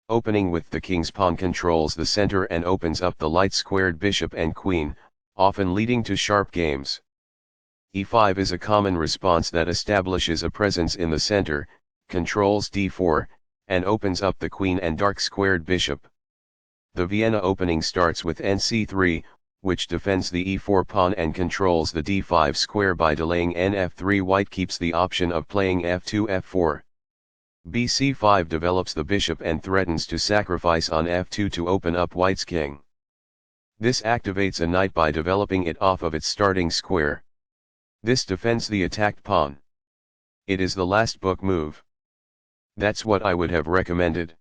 Opening with the king's pawn controls the center and opens up the light-squared bishop and queen, often leading to sharp games. e5 is a common response that establishes a presence in the center, controls d4, and opens up the queen and dark-squared bishop. The Vienna opening starts with nc3, which defends the e4 pawn and controls the d5 square by delaying nf3. White keeps the option of playing f2 f4. bc5 develops the bishop and threatens to sacrifice on f2 to open up white's king. This activates a knight by developing it off of its starting square. This defends the attacked pawn. It is the last book move. That's what I would have recommended.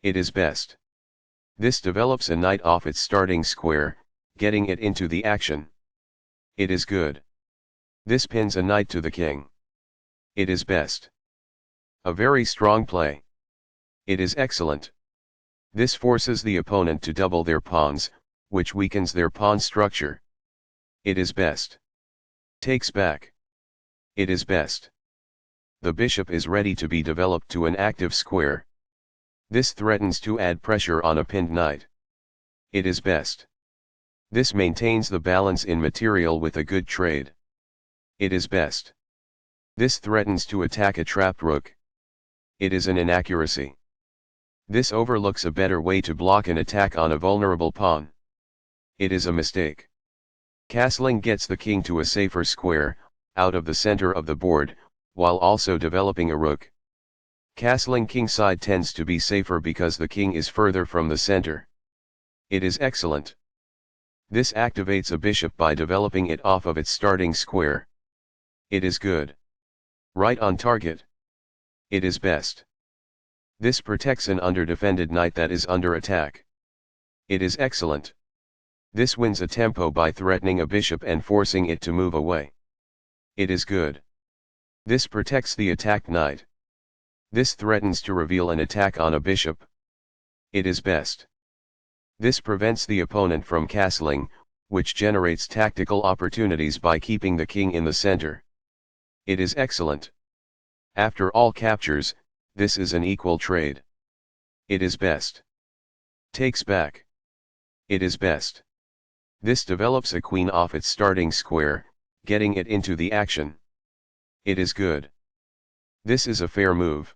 It is best. This develops a knight off its starting square, getting it into the action. It is good. This pins a knight to the king. It is best. A very strong play. It is excellent. This forces the opponent to double their pawns, which weakens their pawn structure. It is best. Takes back. It is best. The bishop is ready to be developed to an active square. This threatens to add pressure on a pinned knight. It is best. This maintains the balance in material with a good trade. It is best. This threatens to attack a trapped rook. It is an inaccuracy. This overlooks a better way to block an attack on a vulnerable pawn. It is a mistake. Castling gets the king to a safer square, out of the center of the board, while also developing a rook. Castling kingside tends to be safer because the king is further from the center. It is excellent. This activates a bishop by developing it off of its starting square. It is good. Right on target. It is best. This protects an underdefended knight that is under attack. It is excellent. This wins a tempo by threatening a bishop and forcing it to move away. It is good. This protects the attacked knight. This threatens to reveal an attack on a bishop. It is best. This prevents the opponent from castling, which generates tactical opportunities by keeping the king in the center. It is excellent. After all captures, this is an equal trade. It is best. Takes back. It is best. This develops a queen off its starting square, getting it into the action. It is good. This is a fair move.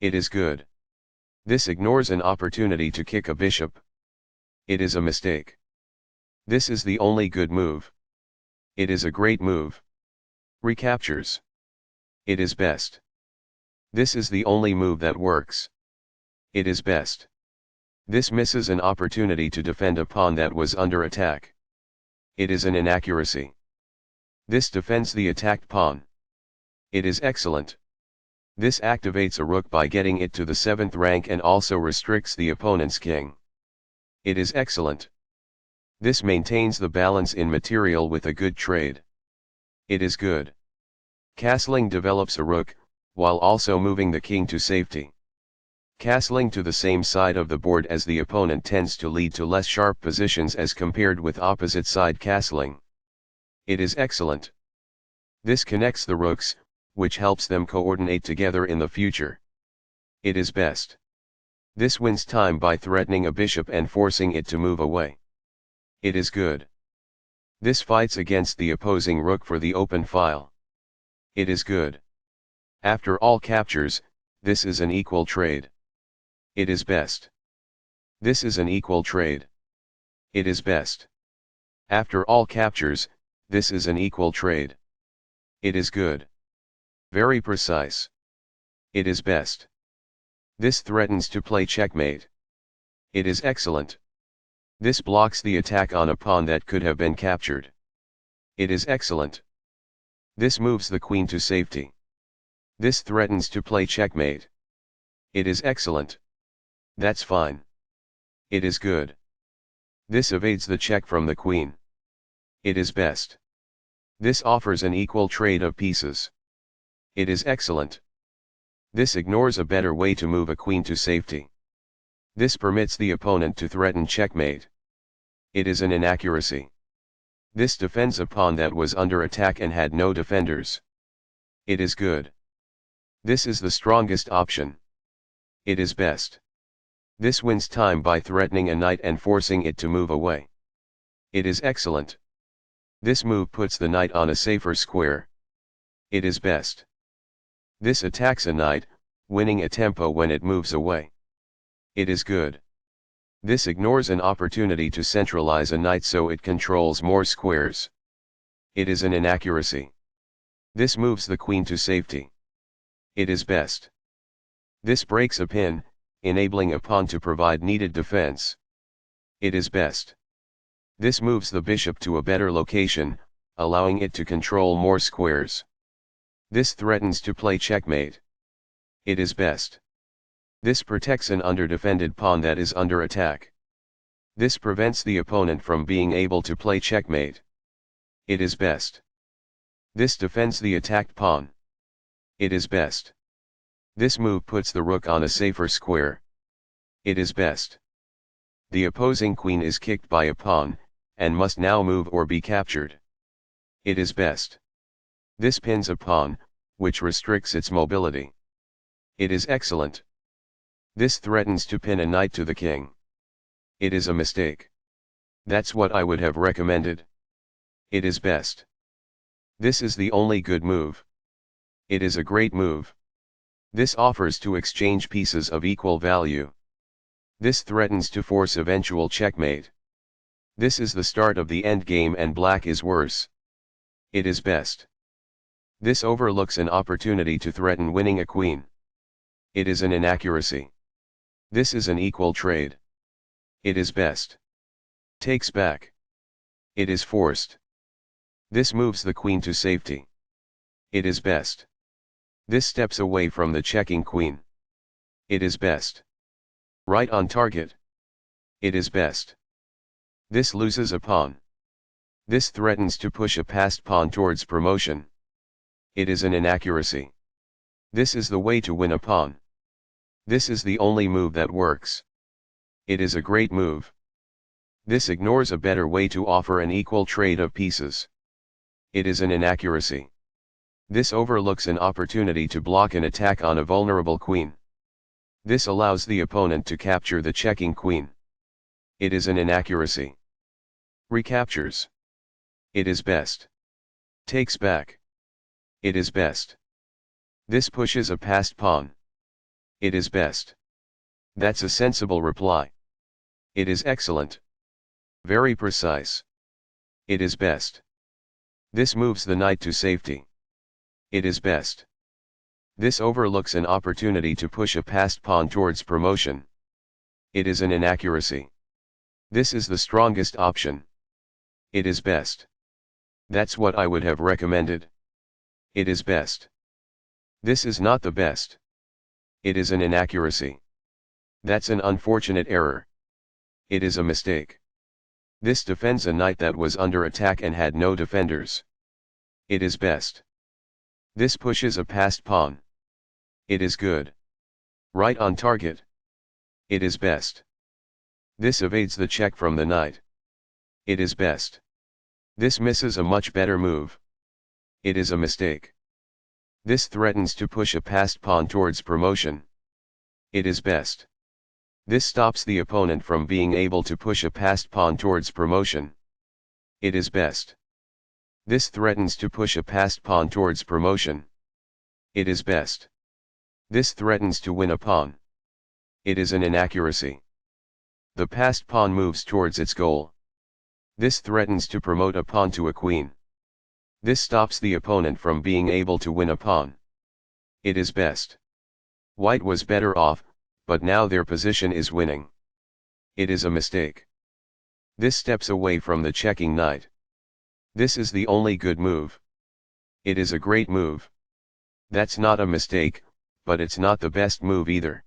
It is good. This ignores an opportunity to kick a bishop. It is a mistake. This is the only good move. It is a great move. Recaptures. It is best. This is the only move that works. It is best. This misses an opportunity to defend a pawn that was under attack. It is an inaccuracy. This defends the attacked pawn. It is excellent. This activates a rook by getting it to the 7th rank and also restricts the opponent's king. It is excellent. This maintains the balance in material with a good trade. It is good. Castling develops a rook, while also moving the king to safety. Castling to the same side of the board as the opponent tends to lead to less sharp positions as compared with opposite side castling. It is excellent. This connects the rooks, which helps them coordinate together in the future. It is best. This wins time by threatening a bishop and forcing it to move away. It is good. This fights against the opposing rook for the open file. It is good. After all captures, this is an equal trade. It is best. This is an equal trade. It is best. After all captures, this is an equal trade. It is good. Very precise. It is best. This threatens to play checkmate. It is excellent. This blocks the attack on a pawn that could have been captured. It is excellent. This moves the queen to safety. This threatens to play checkmate. It is excellent. That's fine. It is good. This evades the check from the queen. It is best. This offers an equal trade of pieces. It is excellent. This ignores a better way to move a queen to safety. This permits the opponent to threaten checkmate. It is an inaccuracy. This defends a pawn that was under attack and had no defenders. It is good. This is the strongest option. It is best. This wins time by threatening a knight and forcing it to move away. It is excellent. This move puts the knight on a safer square. It is best. This attacks a knight, winning a tempo when it moves away. It is good. This ignores an opportunity to centralize a knight so it controls more squares. It is an inaccuracy. This moves the queen to safety. It is best. This breaks a pin, enabling a pawn to provide needed defense. It is best. This moves the bishop to a better location, allowing it to control more squares. This threatens to play checkmate. It is best. This protects an underdefended pawn that is under attack. This prevents the opponent from being able to play checkmate. It is best. This defends the attacked pawn. It is best. This move puts the rook on a safer square. It is best. The opposing queen is kicked by a pawn, and must now move or be captured. It is best. This pins a pawn, which restricts its mobility. It is excellent. This threatens to pin a knight to the king. It is a mistake. That's what I would have recommended. It is best. This is the only good move. It is a great move. This offers to exchange pieces of equal value. This threatens to force eventual checkmate. This is the start of the endgame and black is worse. It is best. This overlooks an opportunity to threaten winning a queen. It is an inaccuracy. This is an equal trade. It is best. Takes back. It is forced. This moves the queen to safety. It is best. This steps away from the checking queen. It is best. Right on target. It is best. This loses a pawn. This threatens to push a passed pawn towards promotion. It is an inaccuracy. This is the way to win a pawn. This is the only move that works. It is a great move. This ignores a better way to offer an equal trade of pieces. It is an inaccuracy. This overlooks an opportunity to block an attack on a vulnerable queen. This allows the opponent to capture the checking queen. It is an inaccuracy. Recaptures. It is best. Takes back. It is best. This pushes a passed pawn. It is best. That's a sensible reply. It is excellent. Very precise. It is best. This moves the knight to safety. It is best. This overlooks an opportunity to push a passed pawn towards promotion. It is an inaccuracy. This is the strongest option. It is best. That's what I would have recommended. It is best. This is not the best. It is an inaccuracy. That's an unfortunate error. It is a mistake. This defends a knight that was under attack and had no defenders. It is best. This pushes a passed pawn. It is good. Right on target. It is best. This evades the check from the knight. It is best. This misses a much better move. It is a mistake. This threatens to push a passed pawn towards promotion. It is best. This stops the opponent from being able to push a passed pawn towards promotion. It is best. This threatens to push a passed pawn towards promotion. It is best. This threatens to win a pawn. It is an inaccuracy. The passed pawn moves towards its goal. This threatens to promote a pawn to a queen. This stops the opponent from being able to win a pawn. It is best. White was better off, but now their position is winning. It is a mistake. This steps away from the checking knight. This is the only good move. It is a great move. That's not a mistake, but it's not the best move either.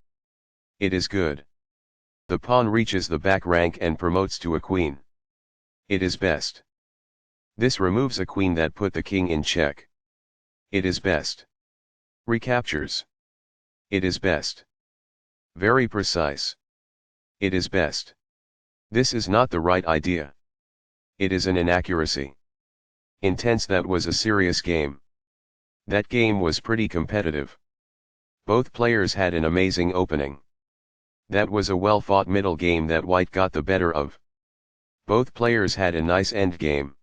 It is good. The pawn reaches the back rank and promotes to a queen. It is best. This removes a queen that put the king in check. It is best. Recaptures. It is best. Very precise. It is best. This is not the right idea. It is an inaccuracy. Intense. That was a serious game. That game was pretty competitive. Both players had an amazing opening. That was a well-fought middle game that white got the better of. Both players had a nice endgame.